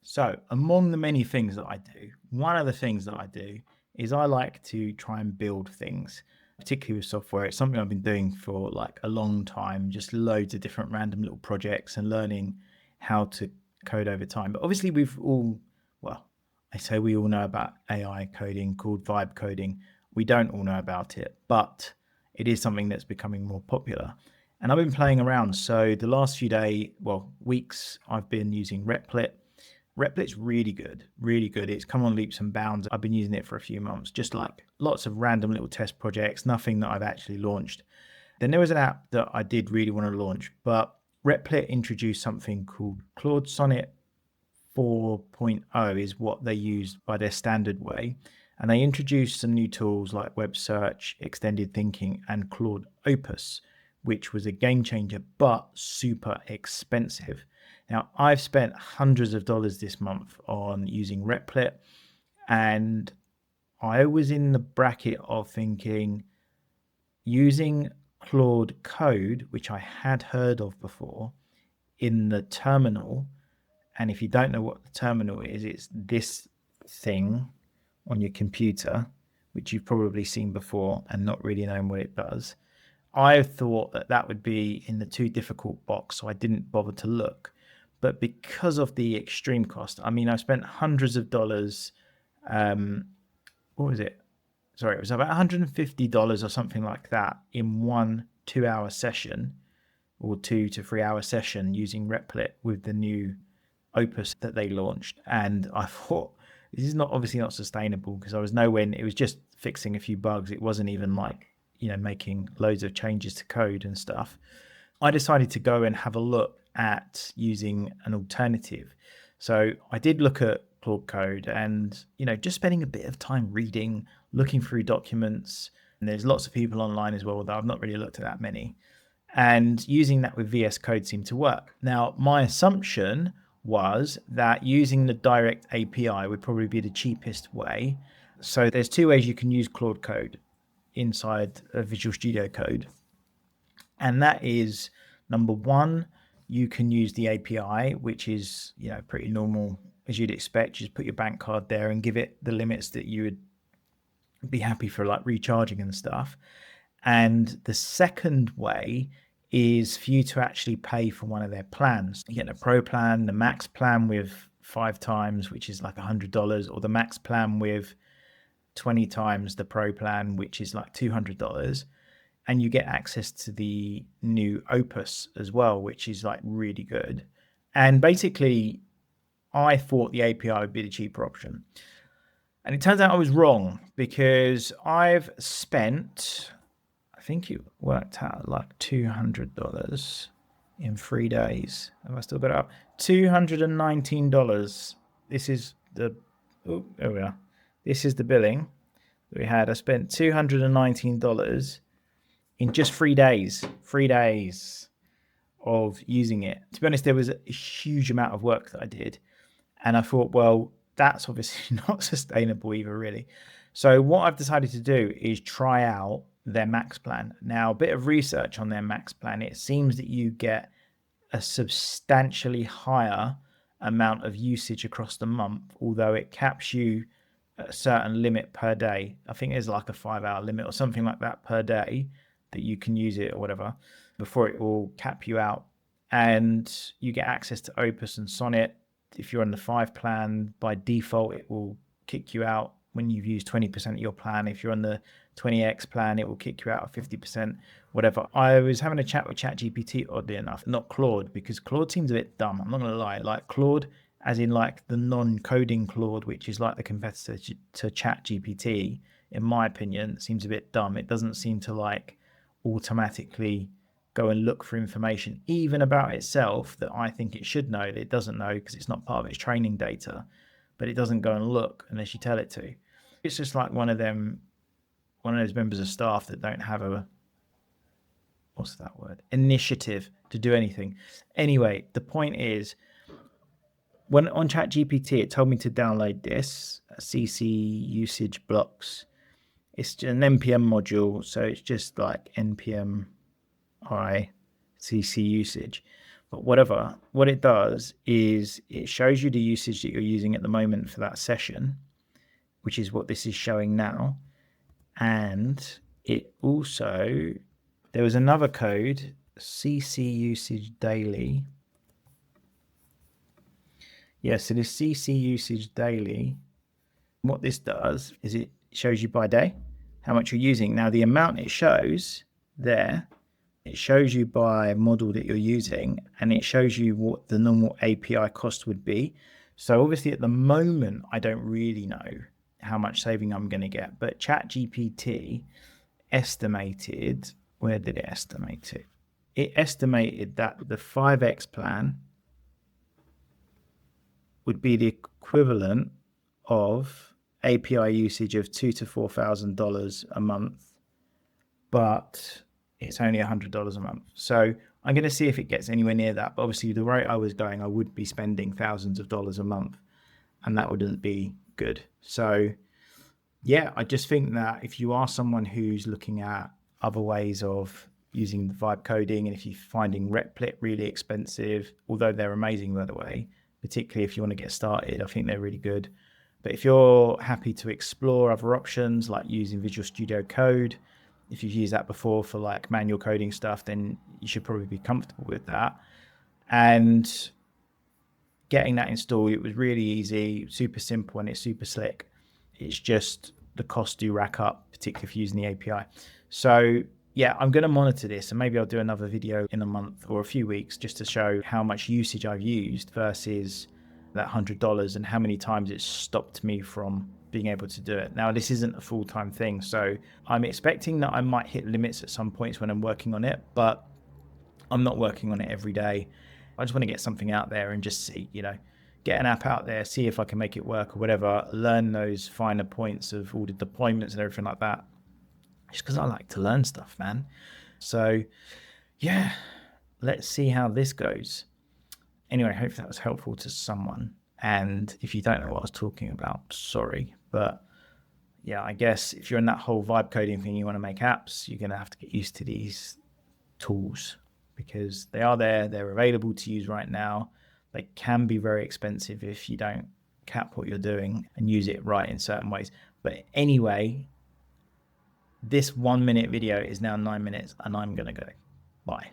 So, among the many things that I do, one of the things that I do is I like to try and build things, particularly with software. It's something I've been doing for like a long time, just loads of different random little projects and learning how to code over time. But obviously, well, I say we all know about AI coding called vibe coding. We don't all know about it, but it is something that's becoming more popular. And I've been playing around. So, the last weeks, I've been using Replit. Replit's really good, really good. It's come on leaps and bounds. I've been using it for a few months, just like lots of random little test projects, nothing that I've actually launched. Then there was an app that I did really want to launch, but Replit introduced something called Claude Sonnet 4.0 is what they use by their standard way. And they introduced some new tools like web search, extended thinking, and Claude Opus, which was a game changer, but super expensive. Now, I've spent hundreds of dollars this month on using Replit, and I was in the bracket of thinking using Claude Code, which I had heard of before, in the terminal. And if you don't know what the terminal is, it's this thing on your computer, which you've probably seen before and not really known what it does. I thought that that would be in the too difficult box, so I didn't bother to look. But because of the extreme cost, I mean, I spent hundreds of dollars. What was it? Sorry, it was about $150 or something like that in one 2 hour session or 2 to 3 hour session using Replit with the new Opus that they launched. And I thought, this is not obviously not sustainable because I was nowhere. It was just fixing a few bugs. It wasn't even like, making loads of changes to code and stuff. I decided to go and have a look at using an alternative. So I did look at Claude Code and, just spending a bit of time reading, looking through documents. And there's lots of people online as well, though I've not really looked at that many. And using that with VS Code seemed to work. Now, my assumption was that using the direct API would probably be the cheapest way. So there's two ways you can use Claude Code inside Visual Studio Code. And that is, number one, you can use the API, which is, pretty normal as you'd expect. Just put your bank card there and give it the limits that you would be happy for, like recharging and stuff. And the second way is for you to actually pay for one of their plans. You get the pro plan, the max plan with 5 times, which is like $100, or the max plan with 20 times the pro plan, which is like $200. And you get access to the new Opus as well, which is like really good. And basically, I thought the API would be the cheaper option. And it turns out I was wrong because I've spent, I think it worked out like $200 in 3 days. Have I still got it up? $219. This is there we are. This is the billing that we had. I spent $219 in just 3 days. 3 days of using it. To be honest, there was a huge amount of work that I did. And I thought, well, that's obviously not sustainable either, really. So what I've decided to do is try out their max plan. Now, a bit of research on their max plan. It seems that you get a substantially higher amount of usage across the month, although it caps you a certain limit per day. I think there's like a 5-hour limit or something like that per day that you can use it or whatever before it will cap you out. And you get access to Opus and Sonnet. If you're on the 5 plan, by default, it will kick you out when you've used 20% of your plan. If you're on the 20x plan, it will kick you out of 50%, whatever. I was having a chat with ChatGPT, oddly enough, not Claude, because Claude seems a bit dumb. I'm not going to lie. Like Claude, as in like the non-coding Claude, which is like the competitor to ChatGPT, in my opinion, seems a bit dumb. It doesn't seem to like automatically go and look for information, even about itself, that I think it should know that it doesn't know because it's not part of its training data, but it doesn't go and look unless you tell it to. It's just like one of those members of staff that don't have initiative to do anything. Anyway, the point is, when on ChatGPT, it told me to download this CC usage blocks. It's an npm module, so it's just like npm I CC usage. But whatever, what it does is it shows you the usage that you're using at the moment for that session, which is what this is showing now. And it also, there was another code, CC usage daily. Yeah, so this CC usage daily, what this does is it shows you by day how much you're using. Now, the amount it shows there, it shows you by model that you're using, and it shows you what the normal API cost would be. So obviously at the moment, I don't really know how much saving I'm going to get, but ChatGPT estimated, where did it estimate it? It estimated that the 5x plan would be the equivalent of API usage of $2,000 to $4,000 a month, but it's only $100 a month. So I'm going to see if it gets anywhere near that. But obviously, the rate I was going, I would be spending thousands of dollars a month, and that wouldn't be good. So yeah, I just think that if you are someone who's looking at other ways of using the vibe coding, and if you're finding Replit really expensive, although they're amazing, by the way, particularly if you want to get started, I think they're really good. But if you're happy to explore other options like using Visual Studio Code, if you've used that before for like manual coding stuff, then you should probably be comfortable with that. And getting that installed, it was really easy, super simple, and it's super slick. It's just the costs do rack up, particularly if you're using the API. So yeah, I'm going to monitor this, and maybe I'll do another video in a month or a few weeks just to show how much usage I've used versus that $100 and how many times it's stopped me from being able to do it. Now, this isn't a full-time thing, so I'm expecting that I might hit limits at some points when I'm working on it, but I'm not working on it every day. I just want to get something out there and just see, get an app out there, see if I can make it work or whatever, learn those finer points of all the deployments and everything like that. Just because I like to learn stuff, man. So yeah, let's see how this goes. Anyway, I hope that was helpful to someone. And if you don't know what I was talking about, sorry. But yeah, I guess if you're in that whole vibe coding thing, you want to make apps, you're going to have to get used to these tools because they are there. They're available to use right now. They can be very expensive if you don't cap what you're doing and use it right in certain ways. But anyway, this 1 minute video is now 9 minutes and I'm going to go. Bye.